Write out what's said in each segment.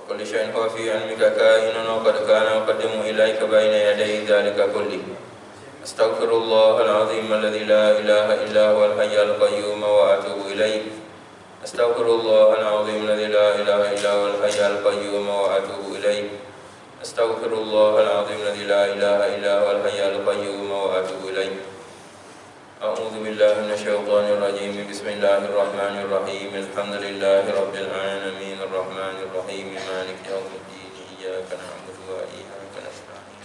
وكل شيء هو في علمك كائن وقد كان يقدم إليك بين يدي ذلك كله. أستغفر الله العظيم الذي لا إله إلا هو الحي القيوم وأتوب إليه. أستغفر الله العظيم الذي لا إله إلا هو الحي القيوم وأتوب إليه. أستغفر الله العظيم الذي لا إله إلا هو الحي القيوم وأتوب إليه. أعوذ بالله من الشيطان الرجيم. بسم الله الرحمن الرحيم. الحمد لله رب العالمين الرحمن الرحيم مالك يوم الدين. إياك نعبد وإياك نستعين.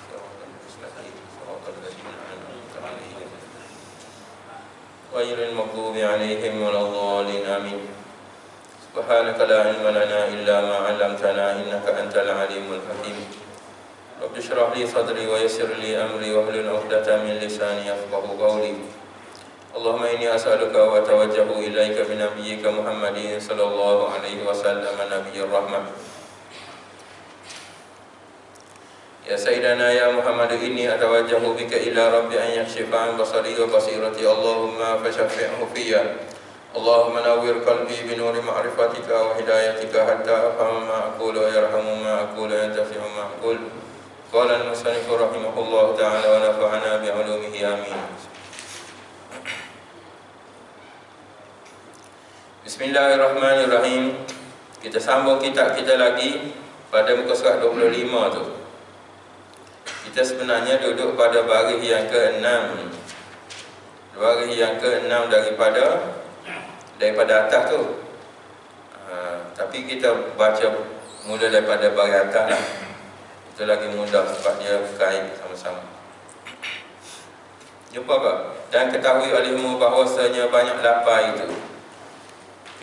صراط المستقيم صراط الذين أنعمت عليهم غير المغضوب عليهم ولا الضالين. آمين. سبحانك لا علم لنا إلا ما علمتنا إنك أنت العليم الحكيم. رب اشرح لي صدري ويسر لي أمري واحلل عقدة من لساني يفقهوا قولي. اللهم إني أسألك وأتوجه إليك بنبيك محمد صلى الله عليه وسلم نبي الرحمة. يا سيدنا يا محمد إني أتوجه بك إلى رب أن يكشف عن بصري وبصيرتي، اللهم فشفعه فيا. اللهم نور قلبي بنور معرفتك وهدايتك حتى أفهم ما أقول ويرحم ما أقول وينتفع ما أقول. قال المصنف رحمه الله تعالى ونفعنا بعلومه. آمين. Bismillahirrahmanirrahim. Kita sambung kitab kita lagi pada muka surat 25 tu. Kita sebenarnya duduk pada baris yang ke-6. Baris yang ke-6 daripada atas tu. Tapi kita baca mula daripada baris atas lah. Itu lagi mudah sebab dia kait sama-sama. Jumpa tak? Dan ketahui olehmu bahawasanya banyak lapar itu.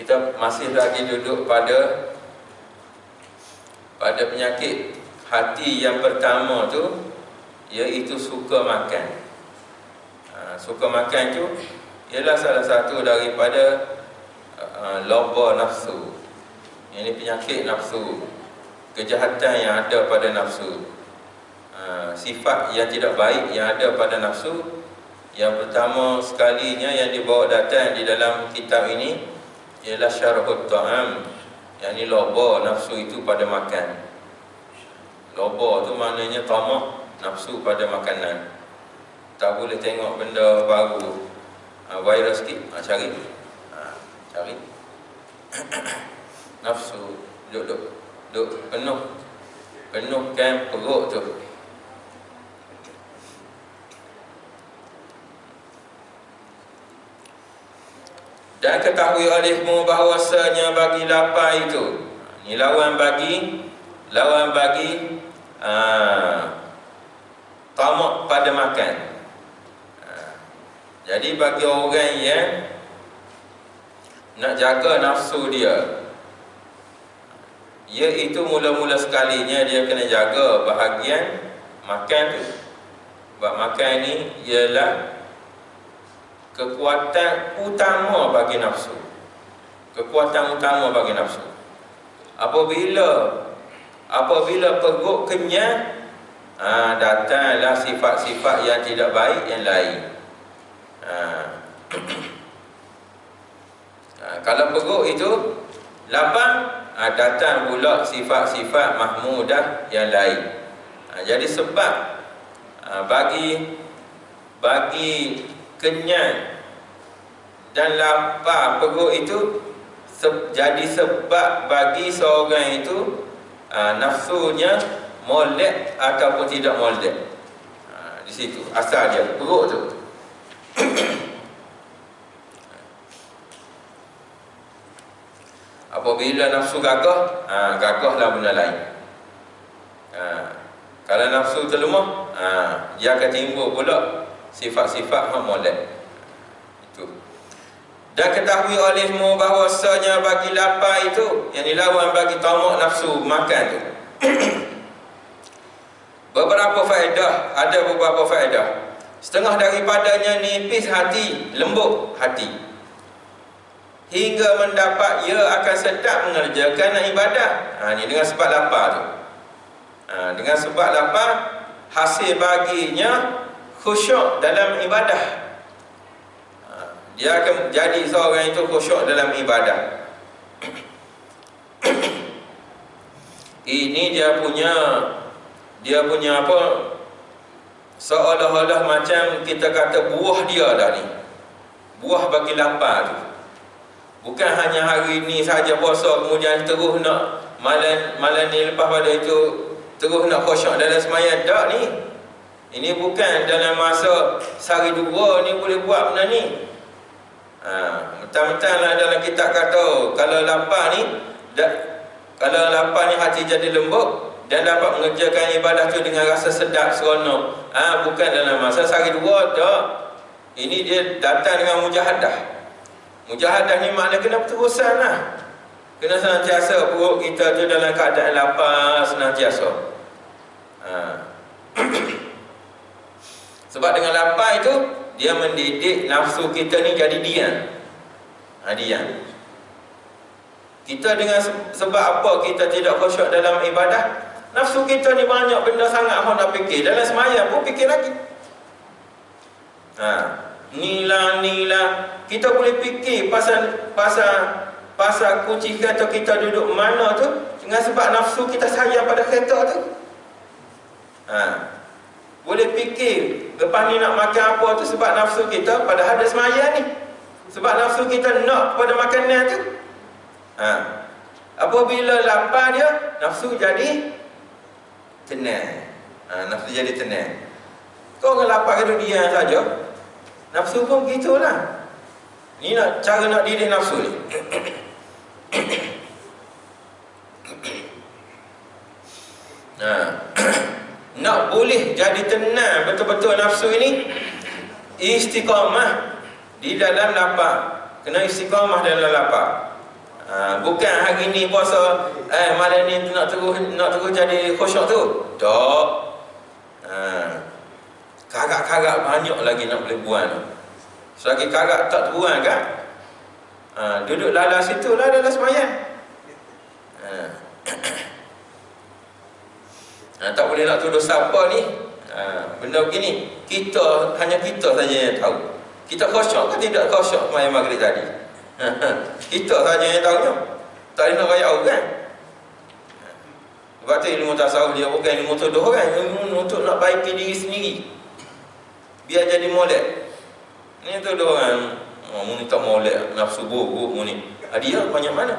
Kita masih lagi duduk pada penyakit hati yang pertama tu, iaitu suka makan. Suka makan tu ialah salah satu daripada loba nafsu. Ini penyakit nafsu, kejahatan yang ada pada nafsu, sifat yang tidak baik yang ada pada nafsu. Yang pertama sekalinya yang dibawa datang di dalam kitab ini ialah syarhut ta'am, yakni loba nafsu itu pada makan. Loba tu maknanya tamak nafsu pada makanan. Tak boleh tengok benda baru, virus sikit, cari nafsu duk penuh kan perut tu. Dan ketahui olehmu bahawasanya bagi lapar itu, ni lawan bagi tamak pada makan. Jadi bagi orang yang nak jaga nafsu dia, iaitu mula-mula sekalinya dia kena jaga bahagian makan tu. Sebab makan ni ialah kekuatan utama bagi nafsu. Kekuatan utama bagi nafsu. Apabila perut kenyang, datanglah sifat-sifat yang tidak baik yang lain. Kalau perut itu lapang, datang pula sifat-sifat mahmudah yang lain. Jadi sebab bagi kenyang dan lapar perut itu jadi sebab bagi seorang itu nafsunya molek ataupun tidak molek. Di situ asal dia perut tu. Apabila nafsu gagah, gagahlah benda lain. Kalau nafsu terlemah, dia akan timbul pula sifat-sifat molek. Itu. Dan ketahui olehmu bahawasanya bagi lapar itu, yang dilawan bagi tamak nafsu makan tu, beberapa faedah. Ada beberapa faedah. Setengah daripadanya nipis hati, lembut hati, hingga mendapat ia akan sedap mengerjakan ibadah. Ni dengan sebab lapar tu. Dengan sebab lapar, hasil baginya khusyuk dalam ibadah. Dia akan jadi seorang itu khusyuk dalam ibadah. Ini dia punya apa, seolah-olah macam kita kata buah dia dah ni, buah bagi lapar tu. Bukan hanya hari ni saja puasa, kemudian terus nak malam ni lepas pada itu terus nak khusyuk dalam sembahyang. Tak ni. Ini bukan dalam masa sehari dua ni boleh buat benda ni. Mentang-mentang lah dalam kitab kata kalau lapar ni hati jadi lembut dan dapat mengerjakan ibadah tu dengan rasa sedap, seronok. Bukan dalam masa sehari dua, tak. Ini dia datang dengan mujahadah. Mujahadah ni makna kena berterusan lah. Kena senantiasa perut kita tu dalam keadaan lapar senantiasa. Sebab dengan lapar itu dia mendidik nafsu kita ni jadi diam. Diam. Kita dengan sebab apa kita tidak khusyuk dalam ibadah? Nafsu kita ni banyak benda sangat orang nak fikir. Dalam sembahyang pun fikir lagi. Nilah. Kita boleh fikir pasal kunci kereta kita duduk mana tu dengan sebab nafsu kita sayang pada kereta tu. Boleh fikir lepas ni nak makan apa tu sebab nafsu kita pada hadis sembahyang ni. Sebab nafsu kita nak pada makanan tu. Apabila lapar dia, nafsu jadi tenang. Nafsu jadi tenang. Kau orang lapar ke diam saja, nafsu pun begitulah. Ni cara nak didik nafsu ni. Nak boleh jadi tenang betul-betul nafsu ini, istiqamah di dalam lapar. Kena istiqamah dalam lapar. Bukan hari ni puasa, malam ni nak terus jadi khusyuk tu. Tak. Karak-karak banyak lagi nak boleh buang. Selagi karak tak terbuang kan, duduk dalam situ lah dalam sembahyang. Tak boleh nak tuduh siapa ni. Benda begini hanya kita saja yang tahu. Kita khusyuk ke tidak khusyuk sembahyang maghrib tadi? Kita saja yang tahu. Tak boleh nak rakyat orang. Sebab tu ilmu tasawuf dia bukan ilmu tuduh orang, ilmu untuk nak baiki diri sendiri biar jadi molek. Ni tuduh orang, ni tak molek, nafsu buruk ni. Dia banyak mana?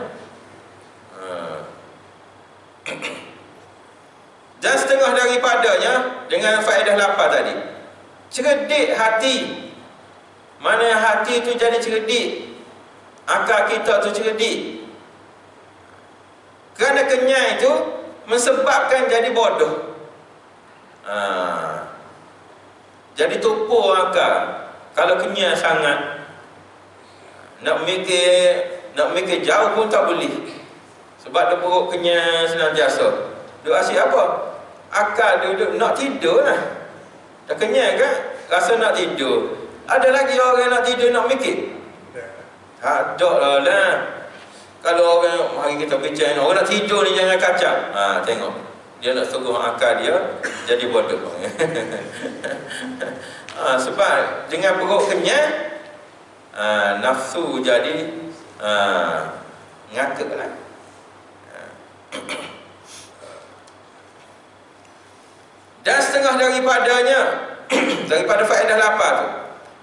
Dan setengah daripadanya dengan faedah lapar tadi, cerdik hati. Mana hati tu jadi cerdik, akal kita tu cerdik. Kerana kenyang itu menyebabkan jadi bodoh. Jadi tupur akal. Kalau kenyang sangat, nak mikir jauh pun tak boleh. Sebab dia perut kenyang senantiasa. Duk asyik apa? Akal duduk nak tidur lah. Dah kenyang kan? Rasa nak tidur. Ada lagi orang nak tidur nak mikir? Ada lah. Kalau orang, mari kita bincang, orang nak tidur ni jangan kacau. Tengok. Dia nak suruh akal dia jadi bodoh. Sebab dengan perut kenyang, nafsu jadi ngakak lah. Dan setengah daripadanya daripada faedah lapar tu,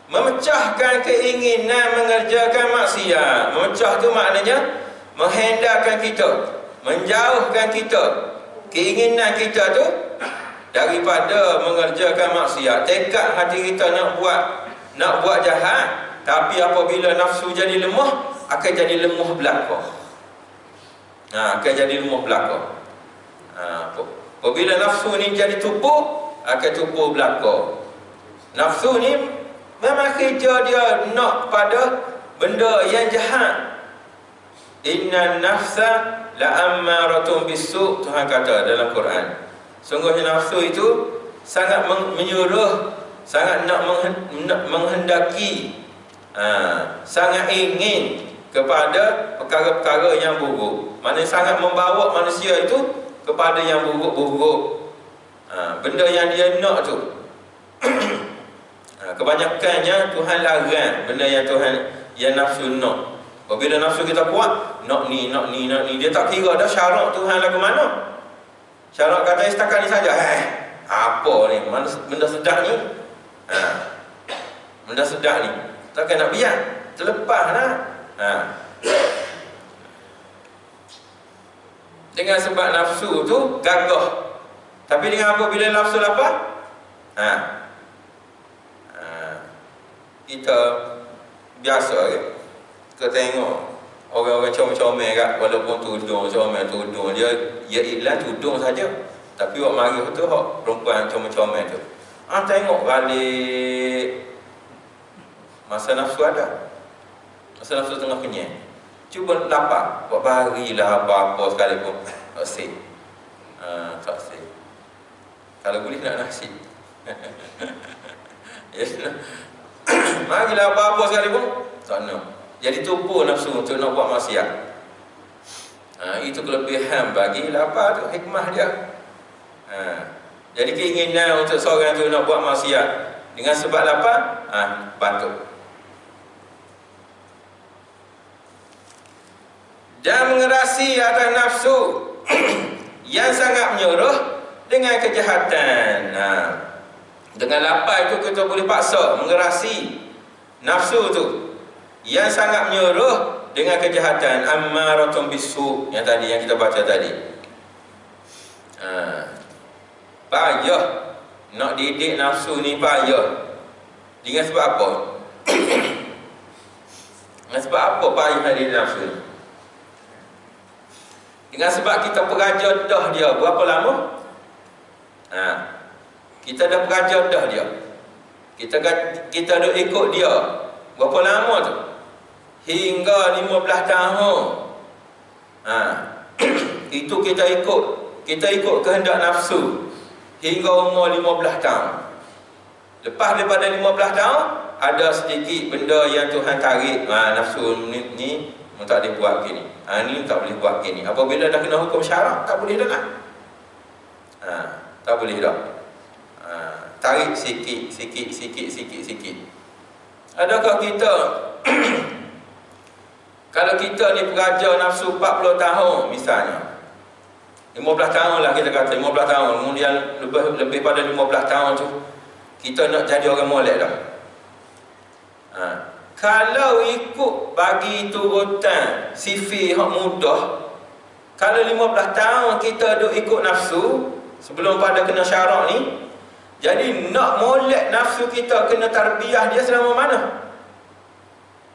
memecahkan keinginan mengerjakan maksiat. Memecah tu maknanya menghindarkan kita, menjauhkan kita, keinginan kita tu daripada mengerjakan maksiat. Tekad hati kita nak buat jahat, tapi apabila nafsu jadi lemah, akan jadi lemah belaka. Akan jadi lemah belaka. Apabila nafsu ni jadi tubuh, akan tubuh belaka. Nafsu ni memang kerja dia nak pada benda yang jahat. Inna nafsa la'ammaratun bisu', Tuhan kata dalam Quran. Sungguhnya nafsu itu sangat menyuruh, sangat nak menghendaki, sangat ingin kepada perkara-perkara yang buruk. Maksudnya sangat membawa manusia itu kepada yang buruk-buruk. Benda yang dia nak tu. Kebanyakannya Tuhan larang benda yang nafsu nak. Apabila nafsu kita kuat, nak ni, dia tak kira dah syarat Tuhan lah ke mana. Syarat kata setakat ni saja. Apa ni? Benda sedap ni? Benda sedap ni. Takkan nak biar. Terlepas lah. Dengan sebab nafsu tu gagah. Tapi dengan apa bila nafsu lapar? Kita biasa ke? Kita tengok orang-orang comel-comel kat, walaupun tudung comel tudung dia iklan tudung saja. Tapi buat mari tu hak perempuan comel-comel tu. Tengok balik masa nafsu ada. Masa nafsu tengah kenyang. Cuba lapar, buat barilah apa-apa sekalipun. Tak sih. Tak sih. Kalau boleh nak nasi. Yes. Marilah apa-apa sekalipun. Tak nak. Jadi tupu nafsu untuk nak buat maksiat. Itu kelebihan bagi lapar tu, hikmah dia. Jadi keinginan untuk seorang tu nak buat maksiat dengan sebab lapar, patut. Dan mengerasi atas nafsu yang sangat menyuruh dengan kejahatan. Dengan lapar itu kita boleh paksa mengerasi nafsu tu yang sangat menyuruh dengan kejahatan. Ammaratun bisu, yang tadi yang kita baca tadi. Payah nak didik nafsu ni, payah. Dengan sebab apa? Dengan sebab apa payah nak didik nafsu ni? Dengan sebab kita peraja dah dia. Berapa lama? Kita dah peraja dah dia. Kita dah ikut dia. Berapa lama tu? Hingga 15 tahun. Itu kita ikut. Kita ikut kehendak nafsu hingga umur 15 tahun. Lepas daripada 15 tahun, ada sedikit benda yang Tuhan tarik. Nafsu ni tak boleh buat gini. Ni tak boleh buat gini. Apabila dah kena hukum syarak, tak boleh dah lah. Tak boleh dah. Tarik sikit. Adakah kita kalau kita ni peraja nafsu 40 tahun misalnya, 15 tahun lah kita kata, 15 tahun, kemudian lebih pada 15 tahun tu kita nak jadi orang molek dah. Kalau ikut bagi turutan sifir hak mudah, kalau 15 tahun kita duk ikut nafsu sebelum pada kena syarak ni, jadi nak molek nafsu kita kena tarbiyah dia selama mana?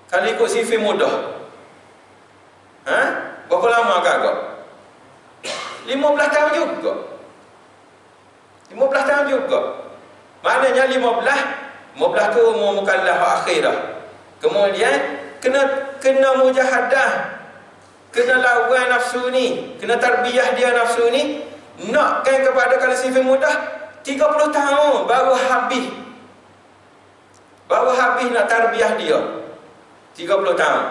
Kalau ikut sifir mudah, berapa lama agak? 15 tahun juga. 15 tahun juga. Maknanya 15 tu umur mukallaf akhirah. Kemudian kena mujahadah, kena lawan nafsu ni, kena tarbiyah dia nafsu ni. Nakkan kepada kalau sifir mudah 30 tahun baru habis nak tarbiyah dia. 30 tahun.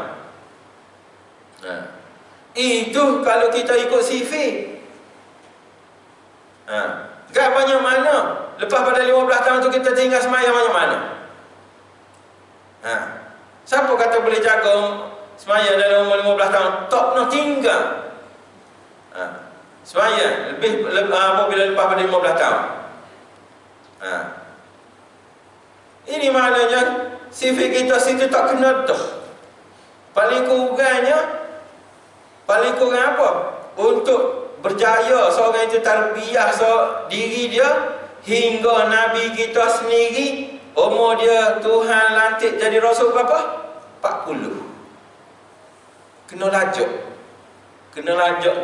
Itu kalau kita ikut sifir. Kan banyak mana? Lepas pada 15 tahun tu kita tinggal semayang banyak mana? Siapa kata boleh jaga semayang dalam umur 15 tahun? Tak nak tinggal. Semayang apabila lepas pada 15 tahun. Ini maknanya sifir kita situ tak kena dah. Paling kurang apa? Untuk berjaya seorang itu tarbiyah diri dia hingga Nabi kita sendiri umur dia Tuhan lantik jadi Rasul berapa? 40. Kena lajak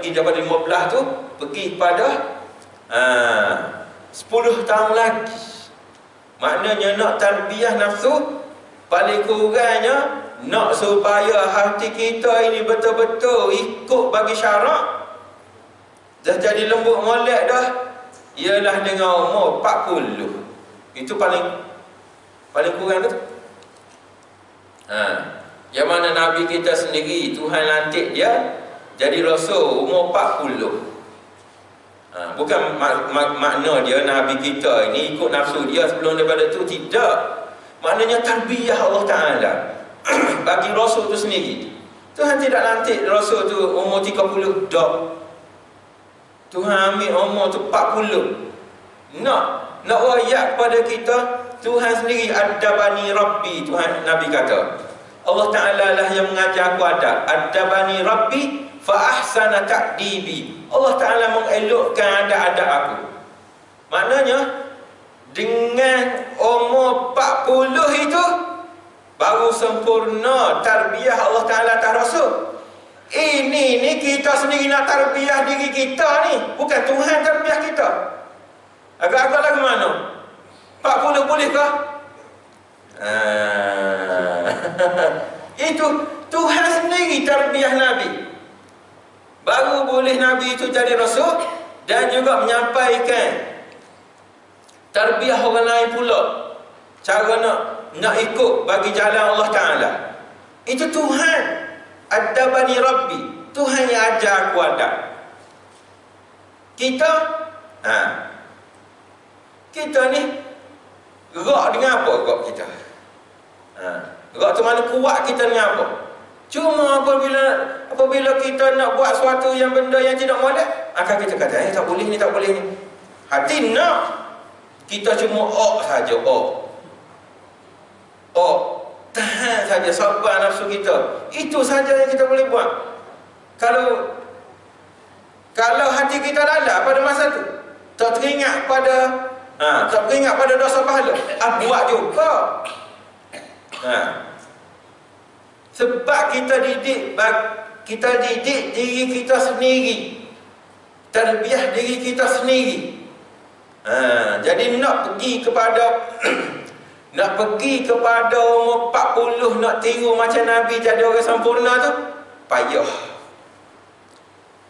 pergi daripada 15 tu pergi pada 10 tahun lagi. Maknanya nak tarbiyah nafsu, paling kurangnya nak supaya hati kita ini betul-betul ikut bagi syarak, dah jadi lembut molek dah, ialah dengan umur 40. Itu paling kurang tu. Yang mana Nabi kita sendiri Tuhan lantik dia jadi Rasul umur 40. Bukan makna dia Nabi kita ini ikut nafsu dia sebelum daripada tu, tidak. Maknanya tarbiyah Allah Ta'ala bagi Rasul tu sendiri. Tuhan tidak lantik Rasul tu umur 30 dah. Tuhan ambil umur tu 40. Nak royak kepada kita, Tuhan sendiri adabani Rabbi. Tuhan, Nabi kata, Allah Ta'ala lah yang mengajar aku adab. Adabani Rabbi fa ahsana ta'dibi. Allah Ta'ala mengelokkan adab-adab aku. Maknanya dengan umur 40 itu baru sempurna tarbiyah Allah Ta'ala atas Rasul. Ini kita sendiri nak tarbiyah diri kita ni, bukan Tuhan tarbiyah kita. Agak-agak lagu mana? 40 bolehkah? Itu Tuhan sendiri tarbiyah Nabi. Baru boleh Nabi itu jadi Rasul dan juga menyampaikan tarbiyah orang lain pula. Cara nak ikut bagi jalan Allah Ta'ala. Itu Tuhan. Adabani Rabbi. Tuhan yang ajar aku adab. Kita ni gerak dengan apa gerak kita? Gerak tu mana kuat kita dengan apa? Cuma apabila kita nak buat sesuatu yang benda yang tidak molek, akan kita kata, tak boleh ni, tak boleh ni. Hati nak. Kita cuma saja, tahan saja, sabar nafsu kita. Itu saja yang kita boleh buat. Kalau hati kita lalai pada masa tu, tak teringat pada dosa pahala, buat juga. Sebab kita didik diri kita sendiri, tarbiyah diri kita sendiri. Jadi nak pergi kepada umur 40 nak tiru macam Nabi jadi orang sempurna tu payah.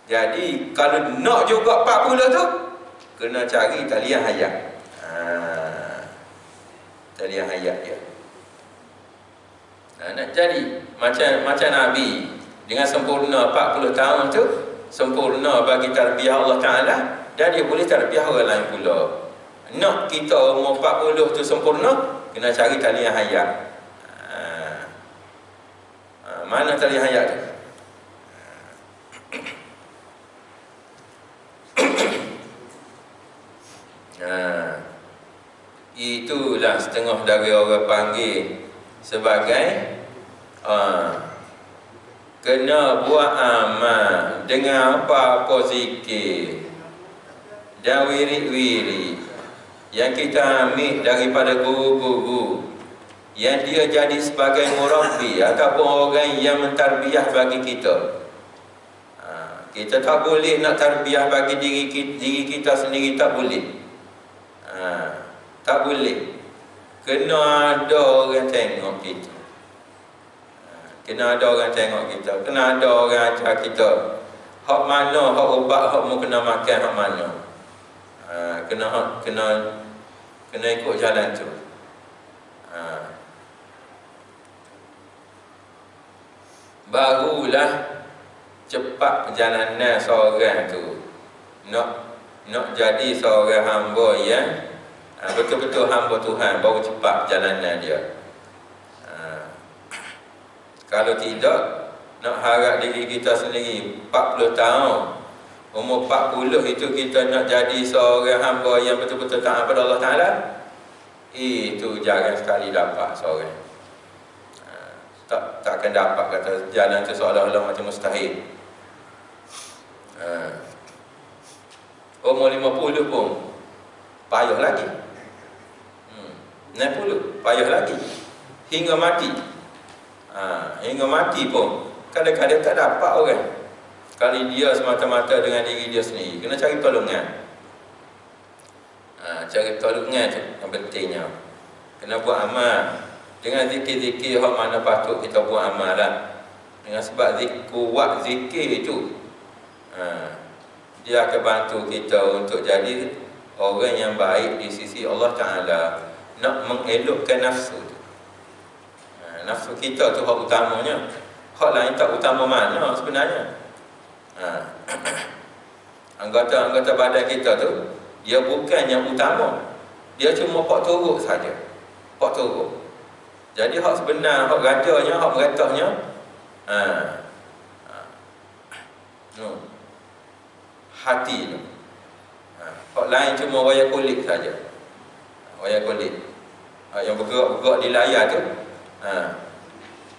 Jadi kalau nak juga 40 tu kena cari talian hayat. Talian hayat dia. Nak jadi macam Nabi dengan sempurna 40 tahun tu, sempurna bagi tarbiyah Allah Ta'ala, dan dia boleh tarbiyah orang lain pula. Nak kita umur 40 tu sempurna, kena cari talian hayat. Mana talian hayat tu? Itulah setengah dari orang panggil sebagai kena buat amal dengan apa-apa zikir dan wirid-wirid yang kita ambil daripada guru-guru yang dia jadi sebagai murabbi ataupun orang yang mentarbiyah bagi kita. Kita tak boleh nak tarbiyah bagi diri kita sendiri, tak boleh. Tak boleh. Kena ada orang tengok kita. Kena ada orang tengok kita. Kena ada orang ajar kita. Hak mana, hak ubat, hak mu kena makan, hak mana. Kena ikut jalan tu. Barulah cepat perjalanan seorang tu nak jadi seorang hamba yang betul-betul hamba Tuhan. Baru cepat perjalanan dia. Kalau tidak, nak harap diri kita sendiri 40 tahun, umur 40 itu kita nak jadi seorang hamba yang betul-betul taat pada Allah Ta'ala, itu jarang sekali dapat seorang. Tak akan dapat, kata jalan tu seolah-olah macam mustahil. Umur 50 pun payah lagi, 60 payah lagi, hingga mati. Hingga mati pun kadang-kadang tak dapat orang. Kali dia semata-mata dengan diri dia sendiri, kena cari pertolongan. Cari pertolongan tu yang pentingnya. Kena buat amal dengan zikir-zikir hak mana patut kita buat amal lah. Dengan sebab kuat zikir itu, dia akan bantu kita untuk jadi orang yang baik di sisi Allah Ta'ala. Nak mengelokkan nafsu tu. Nafsu kita tu hak utamanya. Hak lain tak utama mana sebenarnya. Anggota-anggota badan kita tu, dia bukan yang utama. Dia cuma pak turut saja. Pak turut. Jadi hak sebenar, hak rajanya, hak meretahnya, hati tu. Hak lain cuma wayar kulit saja. Wayar kulit. Yang bergerak-gerak di layar tu.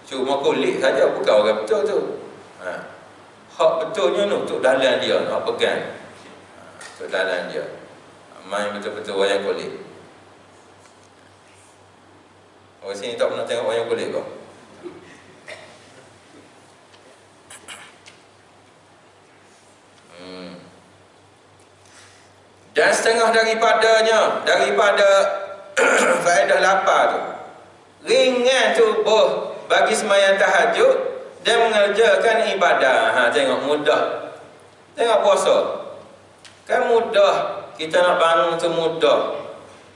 Cuma kulit saja, bukan orang betul tu. Hak betulnya ni untuk dalam dia, nak pegang. Untuk dalam dia. Main betul-betul wayar kulit. Orang sini tak pernah tengok wayar kulit kau? Dan setengah daripada faedah lapar tu, ringan tubuh bagi sembahyang tahajud dan mengerjakan ibadah. Tengok mudah. Tengok puasa. Kan mudah, kita nak bangun tu mudah.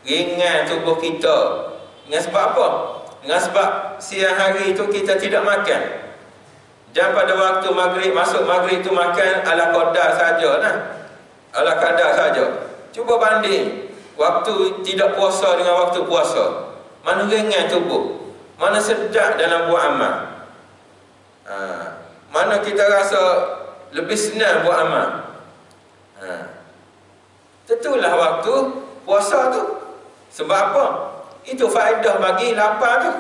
Ringan tubuh kita. Dengan sebab apa? Dengan sebab siang hari itu kita tidak makan. Dan pada waktu maghrib, masuk maghrib tu makan ala qadar sajalah. Ala kadar saja. Cuba banding waktu tidak puasa dengan waktu puasa. Mana ringan tubuh, mana sedap dalam buat amal. Mana kita rasa lebih senang buat amal. Tentulah waktu puasa tu. Sebab apa? Itu faedah bagi lapar tu.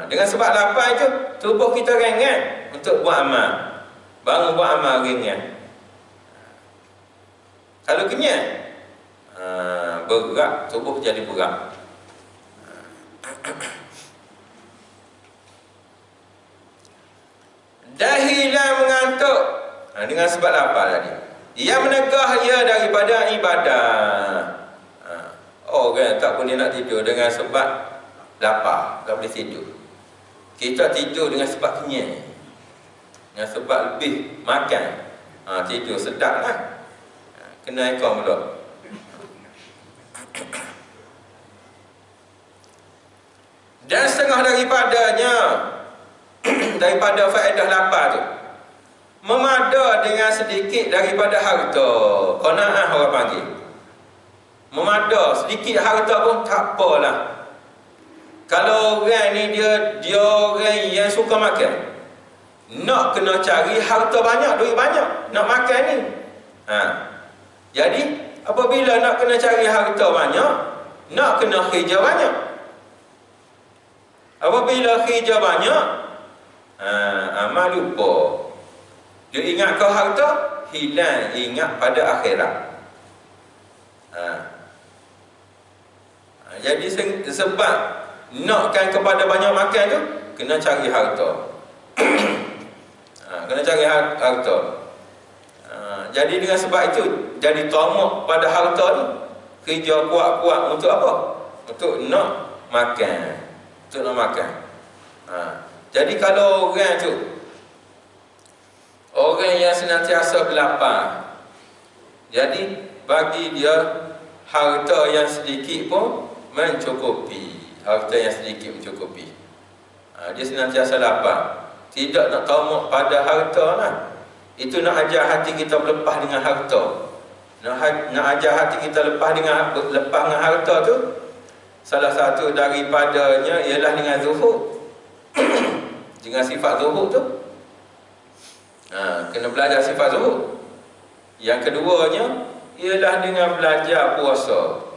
Dengan sebab lapar itu, tubuh kita ringan untuk buat amal. Bangun buat amal ringan. Kalau kenyang, berat, tubuh jadi berat. Dahilan mengantuk, dengan sebab lapar tadi. Ia menegah ia daripada ibadah. Orang tak boleh nak tidur dengan sebab lapar, tak boleh tidur. Kita tidur dengan sebab kenyang, dengan sebab lebih makan, tidur sedap lah. Kena ekor pula. Dan setengah daripadanya daripada faedah lapar tu, memada dengan sedikit daripada harta. Qanaah orang panggil. Memada sedikit harta pun tak apalah. Kalau orang ni dia orang yang suka makan, nak kena cari harta banyak, duit banyak, nak makan ni. Jadi apabila nak kena cari harta banyak, nak kena kerja banyak. Apabila kerja banyak, amal lupa. Dia ingat ke harta, hilang ingat pada akhirat. Jadi sebab nakkan kepada banyak makan tu, kena cari harta. Kena cari harta. Jadi dengan sebab itu, jadi tamak pada harta ni, kerja kuat-kuat untuk apa? Untuk nak makan. Untuk nak makan. Jadi kalau orang tu, orang yang senantiasa berlapar, jadi bagi dia harta yang sedikit pun mencukupi. Harta yang sedikit mencukupi. Dia senantiasa lapar, tidak nak tamak pada harta lah. Itu nak ajar hati kita berlepas dengan harta. Nak ajar hati kita lepas dengan harta tu, salah satu daripadanya ialah dengan zuhud. Dengan sifat zuhud tu, kena belajar sifat zuhud. Yang keduanya ialah dengan belajar puasa.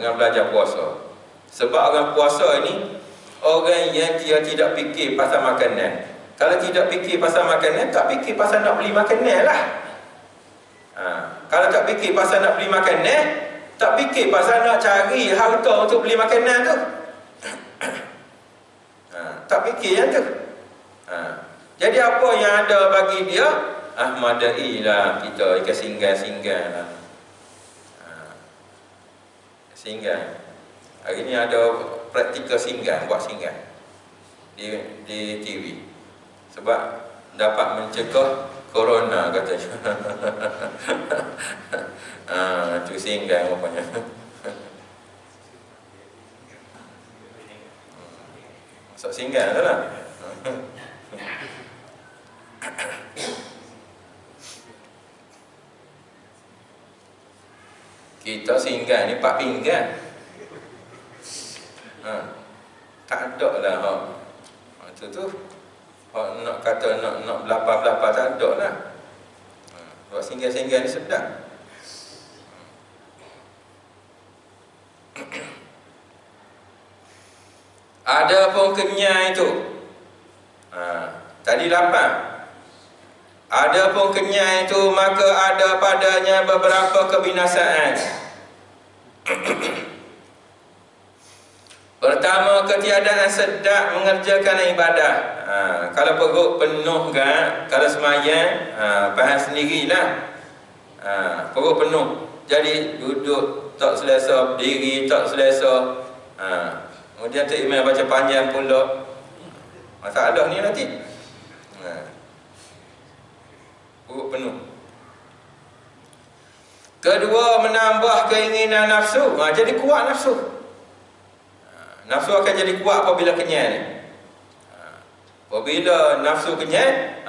Dengan belajar puasa. Sebab orang puasa ini orang yang dia tidak fikir pasal makanan. Kalau tidak fikir pasal makanan, tak fikir pasal nak beli makanan lah. Kalau tak fikir pasal nak beli makanan, tak fikir pasal nak cari harta untuk beli makanan tu. Tak fikir yang tu. Jadi apa yang ada bagi dia, madai lah kita ikan singgah-singgah lah. Singgah. Hari ni ada praktikal singgah, buat singgah di TV. Sebab dapat mencegah corona katanya. Itu singgah rupanya. Masuk singgah tu lah. Kita singgah ni pak pinggan. Tak ada lah. Itu tu nak kata nak belapar-belapar tak ada lah. Sebab singgah-singgah ni sedap. Ada pun kenyang itu. Tadi lapar. Ada pun kenyang itu, maka ada padanya beberapa kebinasaan. Pertama, ketiadaan sedap mengerjakan ibadah. Kalau perut penuh kan, kalau semayang, faham sendirilah. Perut penuh, jadi duduk tak selesa, berdiri tak selesa. Kemudian Tok Imam baca panjang pula. Masalah ni nanti. Perut penuh. Kedua, menambah keinginan nafsu. Jadi kuat nafsu. Nafsu akan jadi kuat apabila kenyang ni. Apabila nafsu kenyang,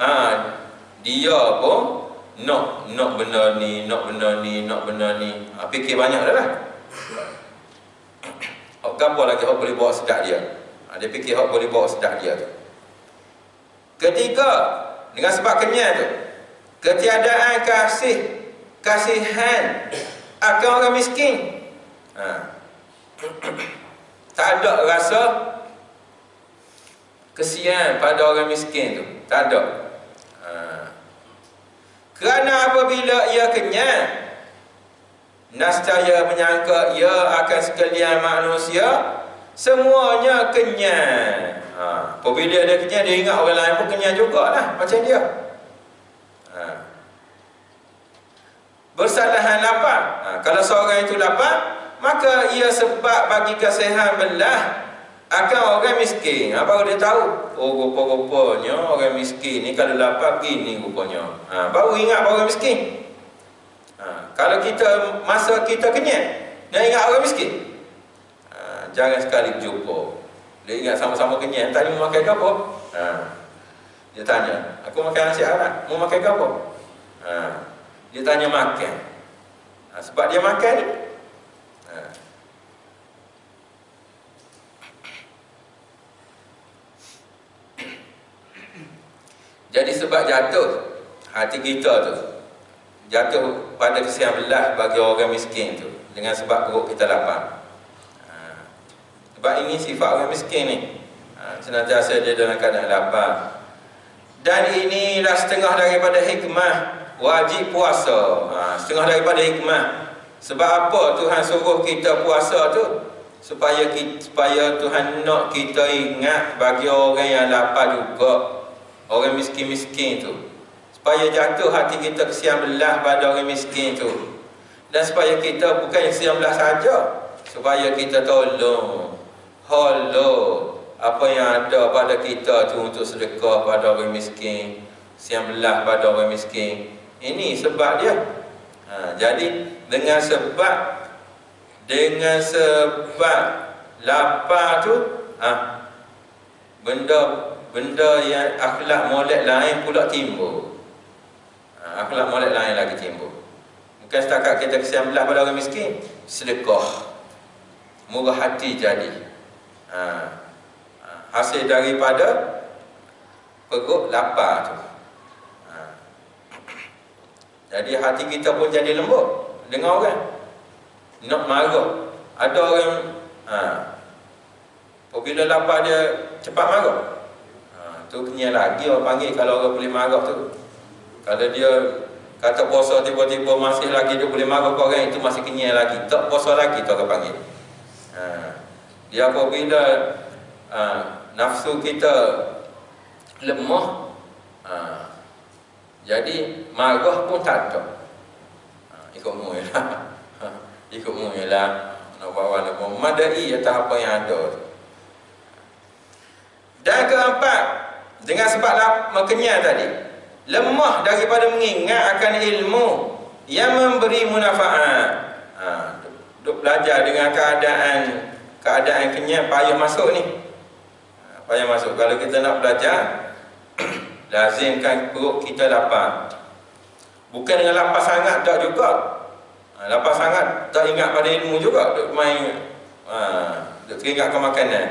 dia pun nak benda ni, nak benda ni, nak benda ni. Fikir banyak dah lah. Apa lagi hak boleh bawa sedak dia? Dia fikir hak boleh bawa sedak dia tu. Ketiga, dengan sebab kenyang tu, ketiadaan kasihan akan orang miskin. Tak ada rasa kesian pada orang miskin tu. Tak ada. Kerana apabila ia kenyang, nascaya menyangka ia akan sekalian manusia semuanya kenyang. Apabila dia kenyang, dia ingat orang lain pun kenyang jugalah macam dia. Bersalahan lapar. Kalau seorang itu lapar, maka ia sebab bagi kasihan belah akan orang miskin. Baru dia tahu, oh rupa-rupanya orang miskin ni kalau lapar begini rupanya. Baru ingat orang miskin. Kalau kita masa kita kenyang, dia ingat orang miskin. Jangan sekali berjumpa. Dia ingat sama-sama kenyang, tadi mau makan apa? Dia tanya, aku makan nasi Arab, mau makan apa? Dia tanya makan. Sebab dia makan ni. Jadi sebab jatuh hati kita tu, jatuh pada kesian belah bagi orang miskin tu, dengan sebab perut kita lapar. Sebab ini sifat orang miskin ni, senantiasa dia dalam keadaan lapar. Dan inilah setengah daripada hikmah wajib puasa. Setengah daripada hikmah. Sebab apa Tuhan suruh kita puasa tu? Supaya Tuhan nak kita ingat bagi orang yang lapar juga, orang miskin-miskin tu. Supaya jatuh hati kita kesian belah pada orang miskin tu. Dan supaya kita bukan kesian belah saja, supaya kita tolong apa yang ada pada kita tu untuk sedekah pada orang miskin, kesian belah pada orang miskin. Ini sebab dia. Jadi dengan sebab lapar tu, benda yang akhlak molek lain pula timbul. Akhlak molek lain lagi timbul. Bukan setakat kita kesian belah pada orang miskin, sedekah, murah hati jadi. Hasil daripada perut lapar tu. Jadi hati kita pun jadi lembut dengan orang. Nak marah. Ada orang apabila lapar dia cepat marah. Tu kenyang lagi orang panggil kalau orang boleh marah tu. Kalau dia kata puasa tiba-tiba masih lagi dia boleh marah ke orang, itu masih kenyang lagi. Tak puasa lagi tu orang panggil. Dia apabila nafsu kita lemah, jadi marah pun tak ada. Ikut mu je lah. Ikut mu je lah. Nak bawa nak memadai atas apa yang ada. Dan keempat, dengan sebab kenyang tadi, lemah daripada mengingat akan ilmu yang memberi munafaat. Duk belajar dengan keadaan kenyang, payah masuk ni. Payah masuk. Kalau kita nak belajar, lazimkan perut kita lapar. Bukan dengan lapar sangat tak juga. Lapar sangat tak ingat pada ilmu juga. Duk main, duk teringatkan makanan.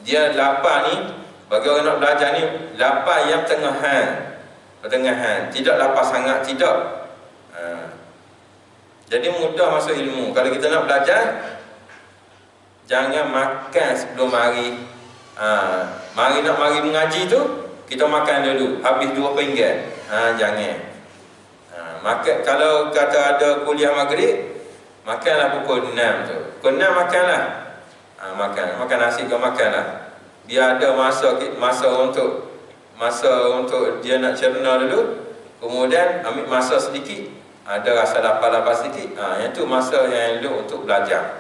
Dia lapar ni, bagi orang nak belajar ni, lapar yang tengahan. pertengahan, tidak lapar sangat, tidak. Jadi mudah masuk ilmu. Kalau kita nak belajar, jangan makan sebelum mari. Nak mari mengaji tu, kita makan dulu, habis 2 pinggan. Jangan. Makan, kalau kata ada kuliah maghrib, makanlah pukul 6 tu. Pukul 6 makanlah. Makan nasi ke makanlah. Biar ada masa untuk dia nak cerna dulu. Kemudian ambil masa sedikit, ada rasa lapar-lapar sedikit. Yang tu masa yang elok untuk belajar.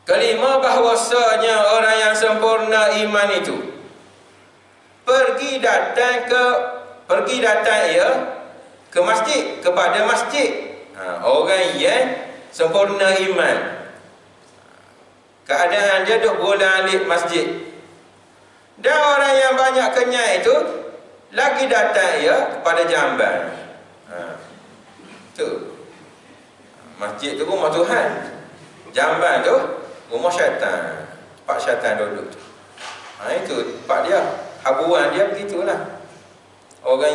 Kelima, bahawasanya orang yang sempurna iman itu pergi datang ia ke masjid, kepada masjid. Orang yang sempurna iman, keadaan dia duduk bolak-balik masjid. Dan orang yang banyak kenyang itu lagi datang ia kepada jamban. Tu masjid tu rumah Tuhan, jamban tu rumah syaitan, tempat syaitan duduk tu. Itu tempat dia, habuan dia begitulah. Orang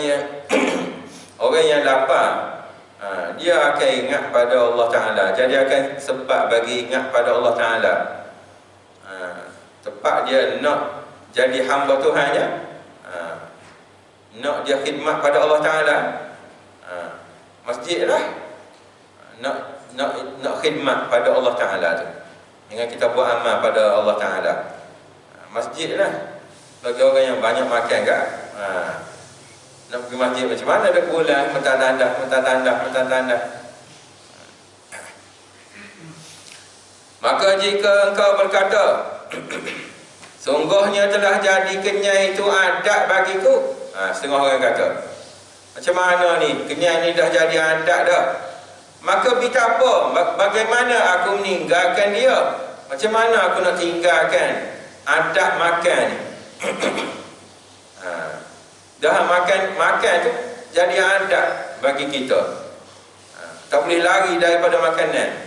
yang lapar, dia akan ingat pada Allah Ta'ala. Jadi akan sebab bagi ingat pada Allah Ta'ala. Tempat dia nak jadi hamba Tuhannya, nak dia khidmat pada Allah Ta'ala, masjid lah. Nak khidmat pada Allah Ta'ala tu, dengan kita buat amal pada Allah Ta'ala, masjid lah. Bagi orang yang banyak makan kan, nak pergi masjid macam mana ada bulan, mentah-tandah. Maka jika engkau berkata, sungguhnya telah jadi kenyang itu adat bagiku. Setengah orang kata, macam mana ni, kenyang ni dah jadi adat dah. Maka betapa, bagaimana aku meninggalkan dia? Macam mana aku nak tinggalkan adat makan ni? Dah makan tu jadi adat bagi kita. Tak boleh lari daripada makanan.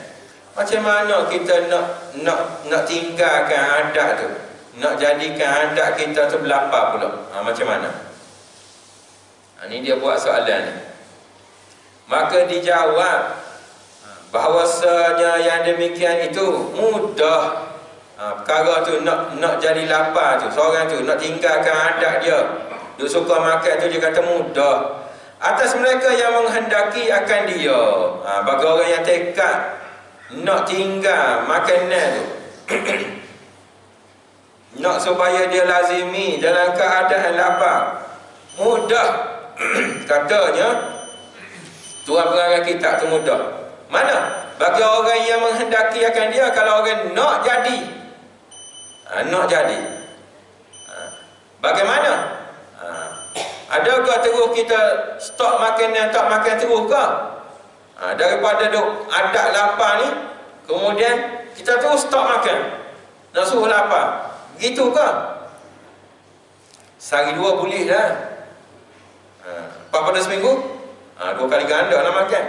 Macam mana kita nak tinggalkan adat tu? Nak jadikan adat kita tu berlapar pula. Macam mana? Ni dia buat soalan ni. Maka dijawab bahawasanya yang demikian itu mudah. Perkara tu nak jadi lapar tu, seorang tu nak tinggalkan adat dia, dia suka makan tu, dia kata mudah atas mereka yang menghendaki akan dia. Bagi orang yang tekad nak tinggal makanan tu, nak supaya dia lazimi dalam keadaan lapar, mudah. Katanya Tuhan pengarang kitab tu mudah. Mana? Bagi orang yang menghendaki akan dia. Kalau orang nak jadi, bagaimana? Adakah terus kita stop makanan, tak makan terus ke? Daripada duk adat lapar ni, kemudian kita terus stop makan, nak suruh lapar, gitu ke? Sehari 2 boleh dah. Pada seminggu 2 kali ganda nak makan.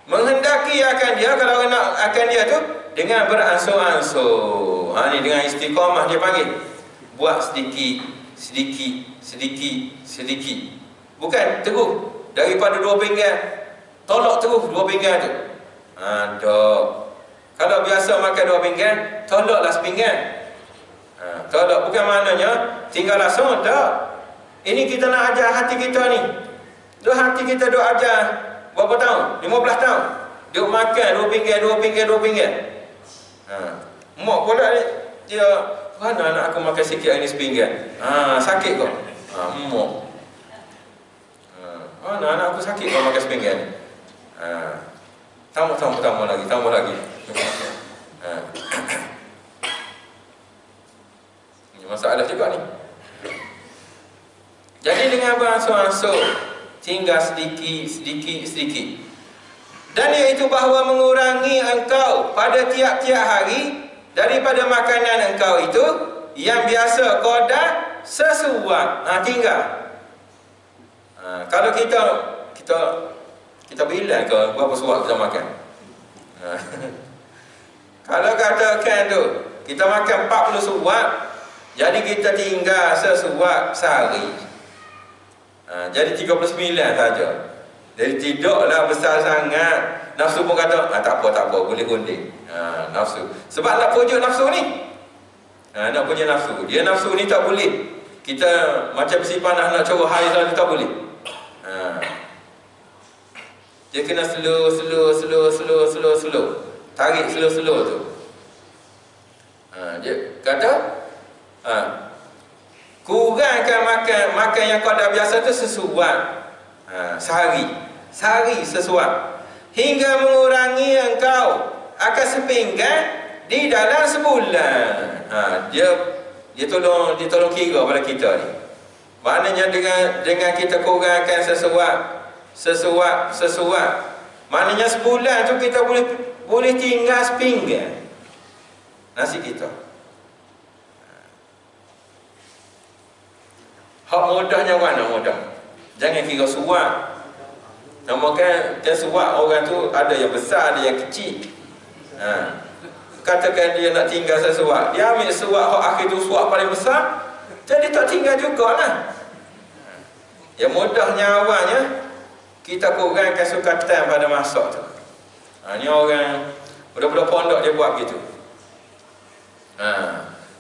Menghendaki akan dia, kalau nak akan dia tu dengan beransur-ansur. Ni dengan istiqamah dia panggil. Buat sedikit. Bukan terus daripada 2 pinggan tolak terus 2 pinggan tu. Tak. Kalau biasa makan 2 pinggan, tolaklah sepinggan. Tolak bukan maknanya tinggal langsung, tak. Ini kita nak ajar hati kita ni. Hati kita duk ajar berapa tahun? 15 tahun. Dia makan 2 pinggan. Mak pula dia, mana anak aku makan sikit hari ni sepinggan. Sakit kau? Mak. Mana anak aku sakit kau makan sepinggan ni? Tambah lagi. Ini masalah juga ni. Jadi dengan beransur-ansur, tinggal sedikit. Dan iaitu bahawa mengurangi engkau pada tiap-tiap hari daripada makanan engkau itu yang biasa qadar sesuap. Tinggal. Kalau kita bilang ke berapa suap kita makan. Kalau katakan tu kita makan 40 suap, jadi kita tinggal sesuap sehari. Jadi 39 saja. Jadi tidaklah besar sangat. Nafsu pun kata, tak apa, boleh gunting. Nafsu. Sebab nak pujuk nafsu ni. Nak punya nafsu. Dia nafsu ni tak boleh. Kita macam besi panas nak curah air selalu tak boleh. Dia kena slow. Tarik slow tu. Dia kata, kurangkan makan yang kau dah biasa tu sesuap. Sehari sesuap. Hingga mengurangi engkau akan sepinggan di dalam sebulan. Dia tolong kira pada kita ni. Maknanya dengan kita kurangkan sesuap. Maknanya sebulan tu kita boleh tinggal sepinggan nasi kita. Hak mudahnya mana mudah? Jangan kira suap. Namakan dia suap orang tu ada yang besar, ada yang kecil. Katakan dia nak tinggal sesuap, dia ambil suap hak akhir tu suap paling besar, jadi tak tinggal jugalah. Yang mudahnya awalnya kita kurangkan sukatan pada masak tu. Ni orang budak-budak pondok dia buat gitu.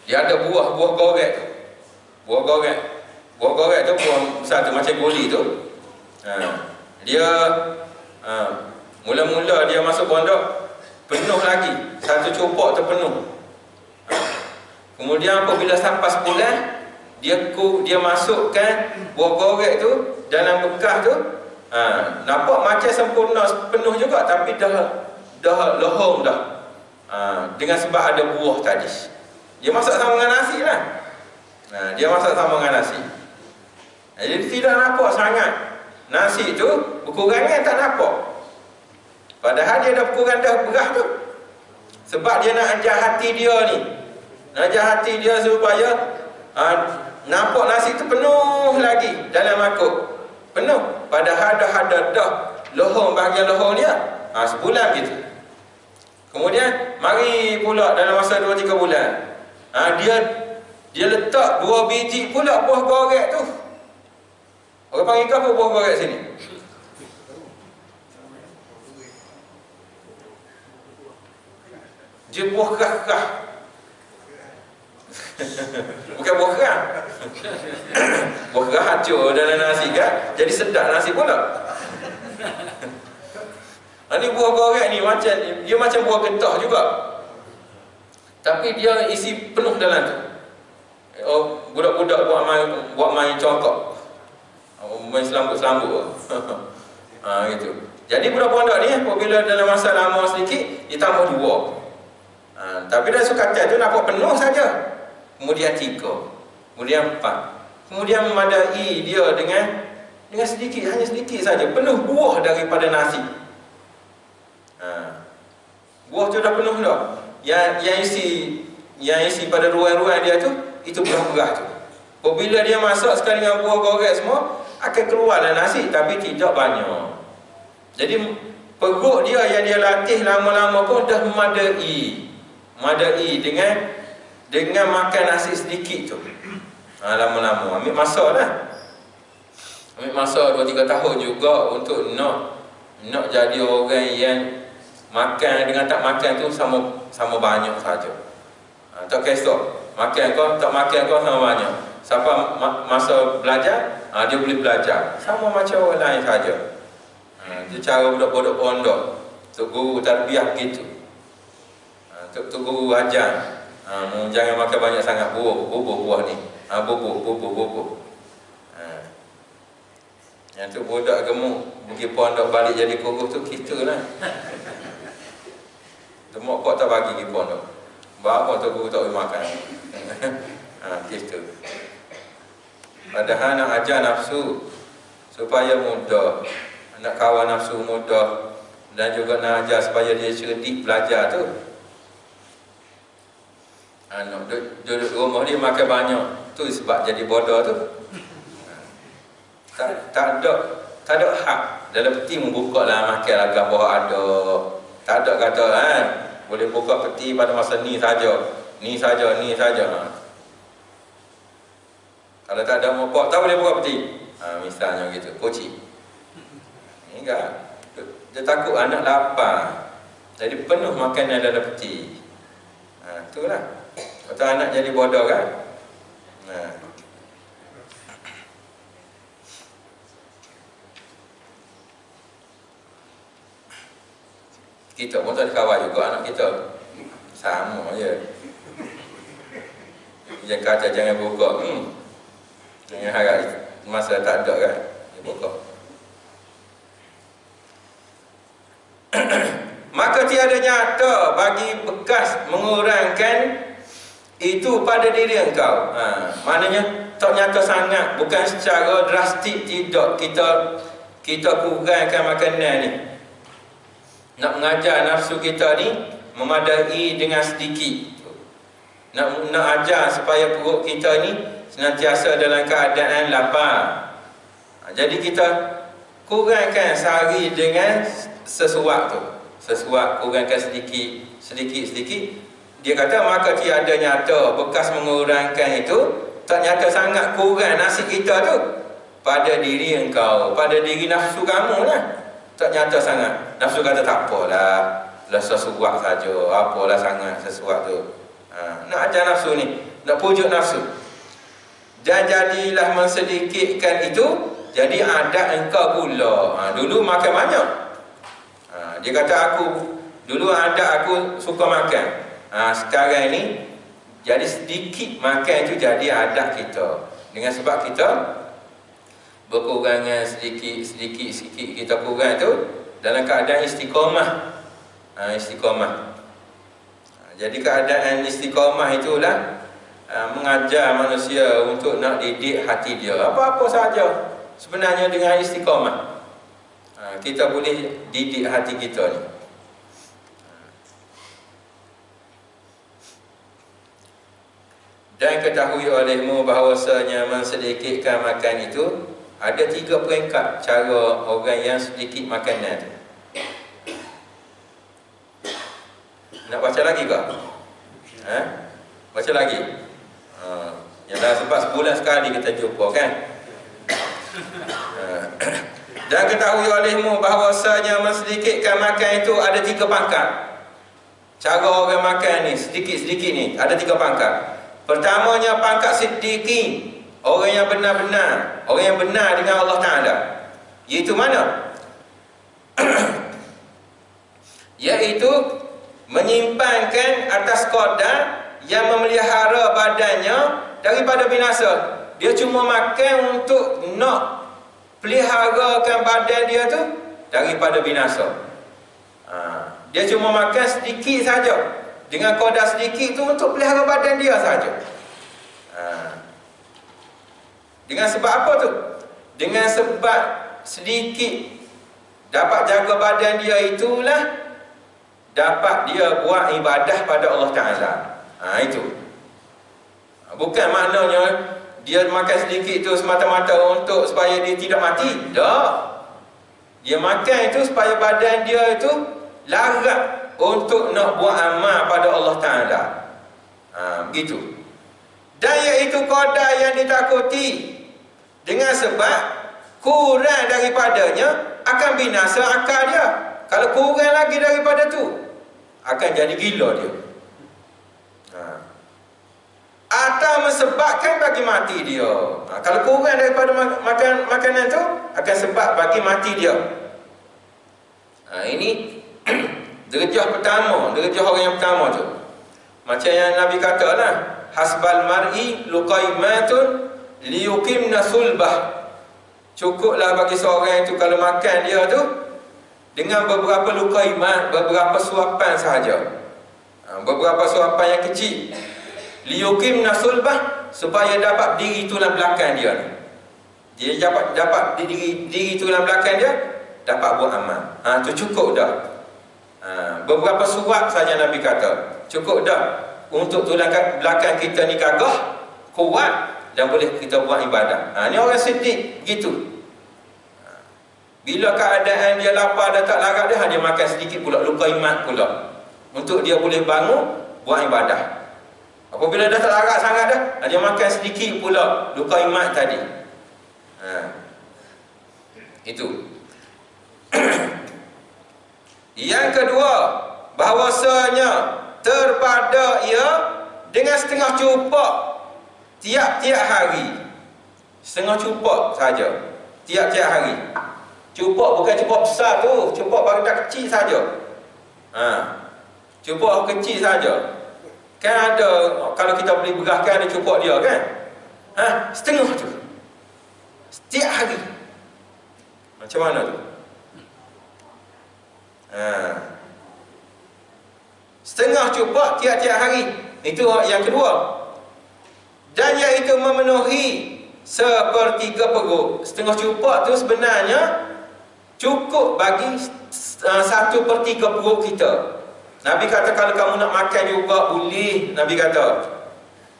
Dia ada buah gorek tu. Buah gorek tu buah satu macam guli tu. Dia mula-mula dia masuk pondok penuh lagi, satu cupok tu penuh. Kemudian apabila sampai sebulan, dia masukkan buah gorek tu dalam bekas tu. Nampak macam sempurna penuh juga, tapi dah lohong dah. Dengan sebab ada buah tadi. Dia masak sama dengan nasi lah. Jadi tidak nampak sangat. Nasi tu berkurangan tak nampak. Padahal dia dah berkurang dah beras tu. Sebab dia nak ajar hati dia ni. Nak ajar hati dia supaya nampak nasi tu penuh lagi dalam mangkuk. Penuh. Padahal dah lohong, bahagian lohong dia. Sebulan gitu. Kemudian mari pula dalam masa 2-3 bulan. Dia letak 2 biji pula buah gorek tu. Orang panggil apa buah gorek sini? Dia buah kerah. Bukan buah kerah. Buah kerah hancur dalam nasi kan? Jadi sedap nasi pula. Ini buah gorek ni dia macam buah getah juga. Tapi dia isi penuh dalam tu. Budak-budak buat main congkok. Main selambut-selambut. Gitu. Jadi budak pondok ni apabila dalam masa lama sedikit ditambah 2. Tapi dah sukatan tu nampak penuh saja. Kemudian 3, kemudian 4. Kemudian memadai dia dengan sedikit, hanya sedikit saja, penuh buah daripada nasi. Buah tu dah penuh dah. Yang isi pada ruang-ruang dia tu, itu buah-buah tu. Apabila dia masak sekali dengan buah gorek semua, akan keluarlah nasi, tapi tidak banyak. Jadi perut dia yang dia latih lama-lama pun dah memadai dengan makan nasi sedikit tu. Lama-lama ambil masa lah. Ambil masa 2-3 tahun juga untuk nak jadi orang yang makan dengan tak makan tu sama banyak saja. Tak kisah makan kau tak makan kau sama banyak. Sampai masa belajar, dia boleh belajar sama macam orang lain saja. Dia cara budak-budak pondok, tok guru tarbiyah gitu. Tok guru ajar, jangan makan banyak sangat buah ni. Bubuh. Yang tu budak gemuk pergi pondok balik jadi kurus tu kita lah. Demok kau tak bagi pergi pondok. Berapa tu guru tak boleh makan. Kita. Padahal nak ajar nafsu supaya mudah, nak kawan nafsu mudah, dan juga nak ajar supaya dia cerdik belajar tu. Duduk rumah dia makan banyak, tu sebab jadi bodoh tu. Tak ada hak dalam peti membuka lah makan agak bawah ada. Tak ada kata Boleh buka peti pada masa ni saja. Ni saja. Kalau tak ada mopok, tak boleh buka peti. Misalnya gitu, koci. Ini enggak. Dia takut anak lapar. Jadi penuh makanan dalam peti. Itulah. Kata anak jadi bodoh kan? Kita pun tak dikawal juga anak kita. Sama je. Jangan kata jangan buka. Jangan harap masa tak ada kan, dia buka. Maka tiada nyata bagi bekas mengurangkan itu pada diri engkau. Maknanya tak nyata sangat, bukan secara drastik tidak kita kurangkan makanan ni. Nak mengajar nafsu kita ni memadai dengan sedikit. Nak ajar supaya perut kita ni senantiasa dalam keadaan lapar. Jadi kita kurangkan sehari dengan sesuap tu. Sesuap kurangkan sedikit. Dia kata maka tiada nyata bekas mengurangkan itu, tak nyata sangat kurang nasi kita tu pada diri engkau, pada diri nafsu kamu lah. Tak nyata sangat. Nafsu kata tak apalah, sesuap saja, apalah sangat sesuap tu. Nak ajar nafsu ni, nak pujuk nafsu. Dan jadilah mensedikitkan itu jadi adat engkau pula. Dulu makan banyak. Dia kata aku dulu adat aku suka makan. Sekarang ni jadi sedikit makan itu jadi adat kita. Dengan sebab kita berkurangan sedikit kita kurang tu dalam keadaan istiqamah. Jadi keadaan istiqamah itulah mengajar manusia untuk nak didik hati dia. Apa-apa saja sebenarnya dengan istiqamah kita boleh didik hati kita ni. Dan ketahui olehmu bahawasanya mensedikitkan makan itu ada 3 peringkat cara orang yang sedikit makanan tu. Nak baca lagi ke? Baca lagi. Yang dah sebab sebulan sekali kita jumpa kan. Dan ketahui olehmu bahawasanya mensedikitkan makan itu ada 3 pangkat. Cara orang makan ni sedikit-sedikit ni ada 3 pangkat. Pertamanya pangkat siddiqin, orang yang benar-benar, orang yang benar dengan Allah Ta'ala. Iaitu mana? Iaitu menyimpankan atas qadar yang memelihara badannya daripada binasa. Dia cuma makan untuk nak peliharakan badan dia tu daripada binasa. Dia cuma makan sedikit saja, dengan qadar sedikit tu untuk pelihara badan dia saja. Dengan sebab apa tu? Dengan sebab sedikit dapat jaga badan dia itulah dapat dia buat ibadah pada Allah Ta'ala. Itu. Bukan maknanya dia makan sedikit tu semata-mata untuk supaya dia tidak mati. Tak. Dia makan itu supaya badan dia itu larat untuk nak buat amal pada Allah Ta'ala. Begitu. Dan iaitu qadar yang ditakuti. Dengan sebab kurang daripadanya akan binasa akal dia. Kalau kurang lagi daripada tu akan jadi gila dia. Atau mensebabkan bagi mati dia. Kalau kurang daripada makanan tu akan sebab bagi mati dia. Ini derajah pertama, derajah orang yang pertama tu. Macam yang Nabi kata lah, hasbal mar'i luqaimatun liyuqimna sulbah. Cukuplah bagi seorang itu kalau makan dia tu dengan beberapa luqaimat, beberapa suapan sahaja. Beberapa suapan yang kecil. Liyuqimna sulbah, supaya dapat diri tulang belakang dia ni. Dia dapat diri tulang belakang dia dapat buat amal. Tu cukup dah. Beberapa suap saja Nabi kata cukup dah untuk tulang belakang kita ni gagah, kuat dan boleh kita buat ibadah. Ni orang siddiq gitu. Bila keadaan dia lapar dan tak larat dia makan sedikit pula, luqaimat pula. untuk dia boleh bangun buat ibadah. Apabila dah tak larat sangat dah, dia makan sedikit pula luka imat tadi. Itu. Yang kedua, bahawasanya terpada ia dengan setengah cupak tiap-tiap hari. Setengah cupak saja tiap-tiap hari. Cupak bukan cupak besar tu, cupak bagian kecil saja. Cupak kecil saja. Kan ada, kalau kita beli beras kan ada cupak dia kan? Setengah tu. Setiap hari. Macam mana tu? Setengah cupak tiap-tiap hari. Itu yang kedua. Dan iaitu memenuhi sepertiga perut. Setengah cupak tu sebenarnya cukup bagi 1/3 perut kita. Nabi kata kalau kamu nak makan juga boleh. Nabi kata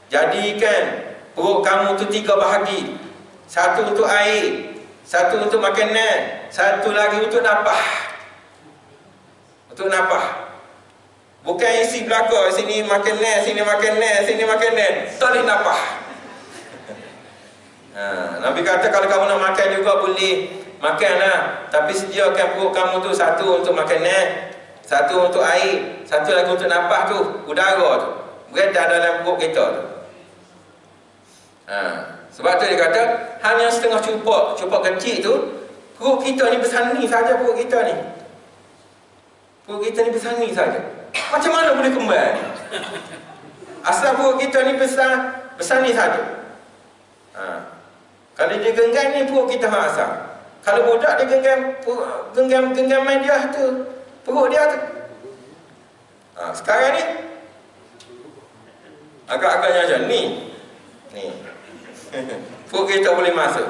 jadikan perut kamu tu 3 bahagi. 1 untuk air, 1 untuk makanan, 1 lagi untuk napah. Untuk napah. Bukan isi belakang, sini makanan, sini makanan, sini makanan. Tak boleh napah. Nabi kata kalau kamu nak makan juga boleh. Makanlah, tapi sediakan perut kamu tu 1 untuk makanan, 1 untuk air, 1 lagi untuk napah tu, udara tu beredar dalam perut kita tu. Sebab tu dia kata hanya setengah cupak, cupak kecil tu. Perut kita ni besar ni saja, perut kita ni. Perut kita ni besar ni saja. Macam mana boleh kembang ni? Asal perut kita ni besar ni saja. Kalau dia genggam ni perut kita hak asal. Kalau budak dia genggaman dia tu, perut dia tu. Sekarang ni agak-agaknya macam ni. Perut kita boleh masuk.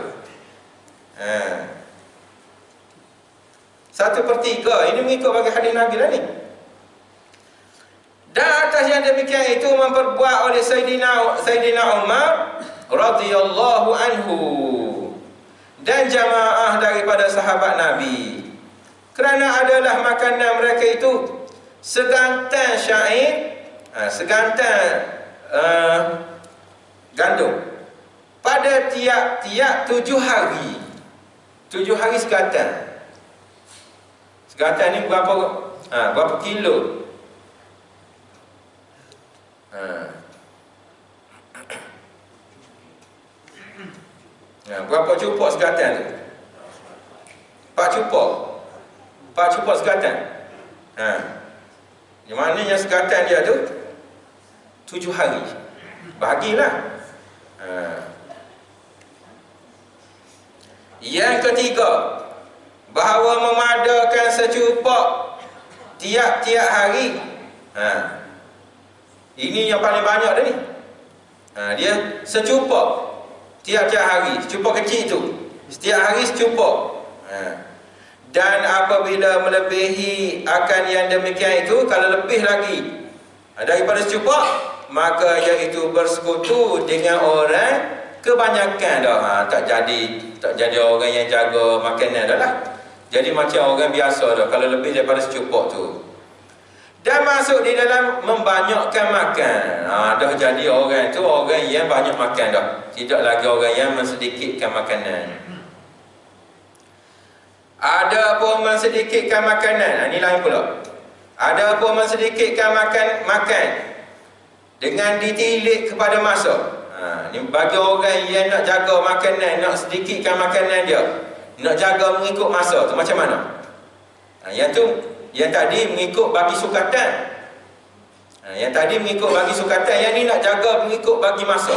1/3. Ini mengikut bagi hadis Nabi lah ni. Dan atas yang demikian itu memperbuat oleh Sayyidina Umar radhiyallahu anhu dan jamaah daripada sahabat Nabi, kerana adalah makanan mereka itu segantan syair, segantan gandum pada tiap-tiap 7 hari. 7 hari segantan. Segantan ni berapa kilo? Berapa cupak segantan tu? 4 cupak. 4 cupak segantan. Yang maknanya segantan dia tu 7 hari. Bahagilah. Yang ketiga, bahawa memadakan secupak tiap-tiap hari. Ini yang paling banyak dah ni. Dia secupak tiap-tiap hari. Secupak kecil tu, setiap hari secupak. Dan apabila melebihi akan yang demikian itu, kalau lebih lagi daripada secupak, maka iaitu bersekutu dengan orang kebanyakan dah. Tak jadi orang yang jaga makanan dah lah. Jadi macam orang biasa dah kalau lebih daripada secupak tu. Dan masuk di dalam membanyakkan makan. Dah jadi orang tu orang yang banyak makan dah. Tidak lagi orang yang mensedikitkan makanan. Ada pun mensedikitkan makanan. Ini lain pula. Ada pun mensedikitkan makan dengan ditilik kepada masa. Ini bagi orang yang nak jaga makanan, nak sedikitkan makanan dia, nak jaga mengikut masa tu macam mana? Yang tadi mengikut bagi sukatan. Yang tadi mengikut bagi sukatan, yang ni nak jaga mengikut bagi masa.